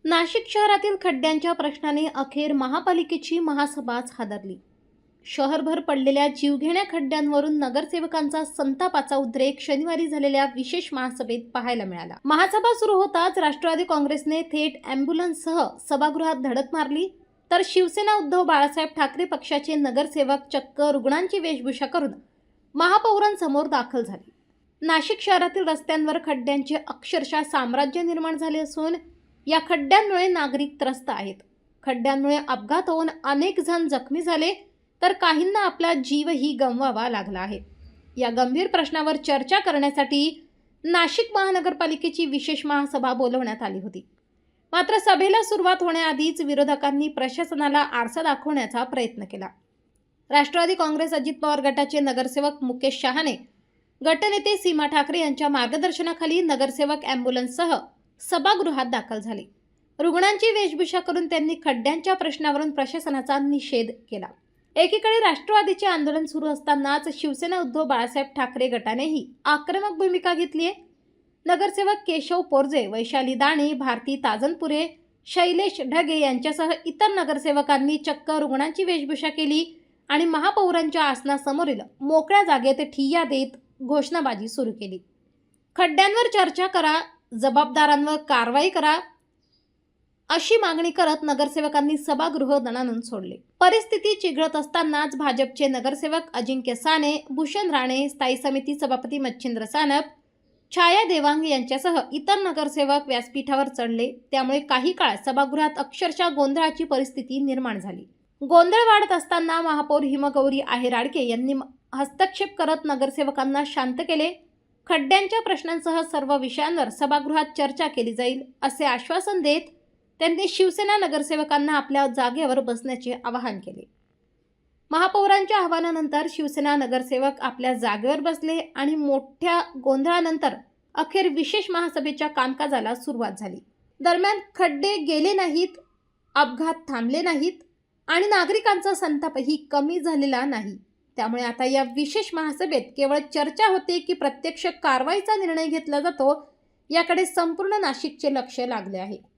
नाशिक शहरातील खड्ड्यांच्या प्रश्नाने अखेर महापालिकेची महासभाच हादरली। शहरभर पडलेल्या जीवघेण्या खड्ड्यांवरून नगरसेवकांचा संतापाचा उद्रेक शनिवारी झालेल्या विशेष महासभेत पाहायला मिळाला। महासभा सुरू होताच राष्ट्रवादी काँग्रेसने थेट अँब्युलन्ससह सभागृहात धडक मारली, तर शिवसेना उद्धव बाळासाहेब ठाकरे पक्षाचे नगरसेवक चक्क रुग्णांची वेशभूषा करून महापौरांसमोर दाखल झाले। नाशिक शहरातील रस्त्यांवर खड्ड्यांचे अक्षरशः साम्राज्य निर्माण झाले असून या खड्ड्यांमुळे नागरिक त्रस्त आहेत। खड्ड्यांमुळे अपघात होऊन अनेक जण जखमी झाले, तर काहींना आपला जीवही गमवावा लागला आहे। या गंभीर प्रश्नावर चर्चा करण्यासाठी नाशिक महानगरपालिकेची विशेष महासभा बोलवण्यात आली होती। मात्र सभेला सुरुवात होण्याआधीच विरोधकांनी प्रशासनाला आरसा दाखवण्याचा प्रयत्न केला। राष्ट्रवादी काँग्रेस अजित पवार गटाचे नगरसेवक मुकेश शहाणे, गटनेते सीमा ठाकरे यांच्या मार्गदर्शनाखाली नगरसेवक अँब्युलन्ससह सभागृहात दाखल झाले। रुग्णांची वेशभूषा करून त्यांनी खड्ड्यांच्या प्रश्नावरून प्रशासनाचा निषेध केला। एकीकडे राष्ट्रवादीचे आंदोलन सुरू असतानाच शिवसेना उद्धव बाळासाहेब ठाकरे गटानेही आक्रमक भूमिका घेतली आहे। नगरसेवक केशव पोरजे, वैशाली दाणे, भारती ताजनपुरे, शैलेश ढगे यांच्यासह इतर नगरसेवकांनी चक्क रुग्णांची वेशभूषा केली आणि महापौरांच्या आसनासमोरील मोकळ्या जागेत ठिय्या देत घोषणाबाजी सुरू केली। खड्ड्यांवर चर्चा करा, जबाबदारांवर कारवाई करा, अशी मागणी करत नगरसेवकांनी सभागृह दणाणून सोडले। परिस्थिती चिघळत असतानाच भाजपचे नगरसेवक अजिंक्य साने, भूषण राणे, स्थायी समिती सभापती मच्छिंद्र सानप, छाया देवांग यांच्यासह इतर नगरसेवक व्यासपीठावर चढले। त्यामुळे काही काळ सभागृहात अक्षरशः गोंधळाची परिस्थिती निर्माण झाली। गोंधळ वाढत असताना महापौर हिमगौरी आहेराडके यांनी हस्तक्षेप करत नगरसेवकांना शांत केले। खड्ड्यांच्या प्रश्नांसह सर्व विषयांवर सभागृहात चर्चा केली जाईल असे आश्वासन देत त्यांनी शिवसेना नगरसेवकांना आपल्या जागेवर बसण्याचे आवाहन केले। महापौरांच्या आवाहनानंतर शिवसेना नगरसेवक आपल्या जागेवर बसले आणि मोठ्या गोंधळानंतर अखेर विशेष महासभेच्या कामकाजाला सुरुवात झाली। दरम्यान खड्डे गेले नाहीत, अपघात थांबले नाहीत आणि नागरिकांचा संतापही कमी झालेला नाही। त्यामुळे आता या विशेष महासभेत केवळ चर्चा होते की प्रत्यक्ष कारवाईचा निर्णय घेतला जातो, याकडे संपूर्ण नाशिकचे लक्ष लागले आहे।